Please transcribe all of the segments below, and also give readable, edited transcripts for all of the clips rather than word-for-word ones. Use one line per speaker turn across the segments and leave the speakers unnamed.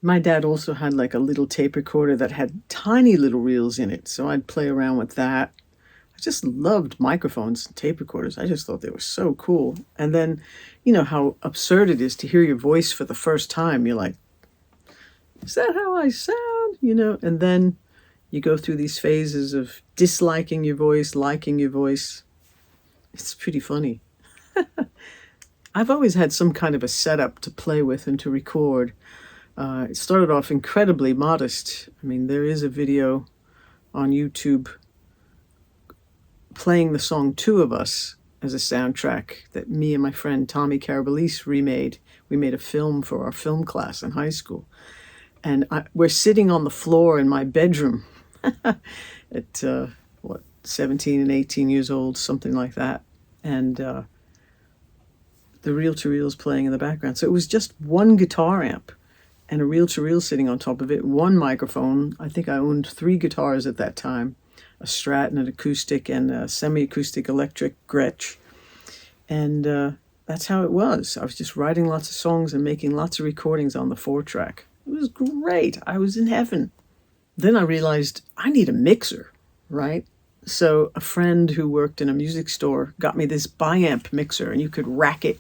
My dad also had like a little tape recorder that had tiny little reels in it, so I'd play around with that. I just loved microphones and tape recorders. I just thought they were so cool. And then, you know how absurd it is to hear your voice for the first time. You're like, is that how I sound? You know, and then you go through these phases of disliking your voice, liking your voice. It's pretty funny. I've always had some kind of a setup to play with and to record. It started off incredibly modest. I mean, there is a video on YouTube playing the song Two of Us as a soundtrack that me and my friend Tommy Carabalese remade. We made a film for our film class in high school. And we're sitting on the floor in my bedroom at, 17 and 18 years old, something like that. And the reel-to-reel's playing in the background. So it was just one guitar amp and a reel-to-reel sitting on top of it, one microphone. I think I owned 3 guitars at that time, a Strat and an acoustic and a semi-acoustic electric Gretsch. And that's how it was. I was just writing lots of songs and making lots of recordings on the 4-track. It was great. I was in heaven. Then I realized I need a mixer, right? So a friend who worked in a music store got me this bi-amp mixer, and you could rack it.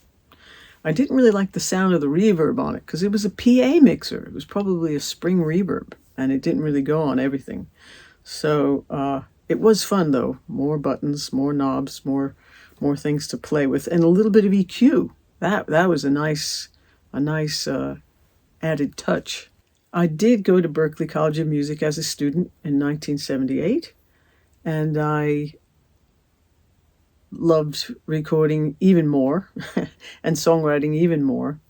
I didn't really like the sound of the reverb on it because it was a PA mixer. It was probably a spring reverb, and it didn't really go on everything. So it was fun, though. More buttons, more knobs, more things to play with, and a little bit of EQ. That was a nice added touch. I did go to Berklee College of Music as a student in 1978, and I loved recording even more and songwriting even more.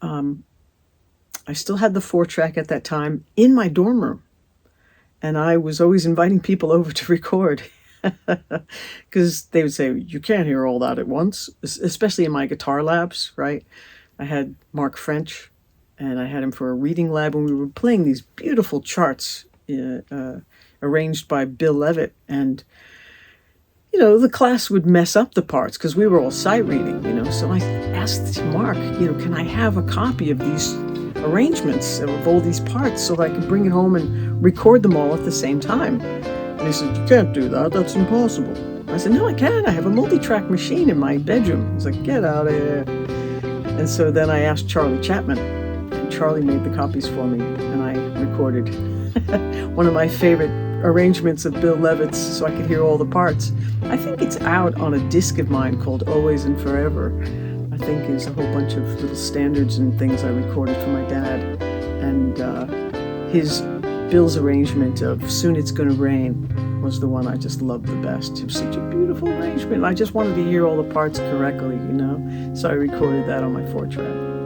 I still had the 4-track at that time in my dorm room, and I was always inviting people over to record because they would say, you can't hear all that at once, especially in my guitar labs, right? I had Mark French, and I had him for a reading lab, and we were playing these beautiful charts arranged by Bill Leavitt. And, you know, the class would mess up the parts because we were all sight reading, you know. So I asked Mark, you know, can I have a copy of these arrangements of all these parts so that I could bring it home and record them all at the same time? And he said, you can't do that. That's impossible. I said, no, I can. I have a multi-track machine in my bedroom. He's like, get out of here. And so then I asked Charlie Chapman, and Charlie made the copies for me, and I recorded one of my favorite arrangements of Bill Leavitt's so I could hear all the parts. I think it's out on a disc of mine called Always and Forever. I think there's a whole bunch of little standards and things I recorded for my dad. And Bill's arrangement of Soon It's Gonna Rain was the one I just loved the best. It was such a beautiful arrangement. I just wanted to hear all the parts correctly, you know? So I recorded that on my 4-track.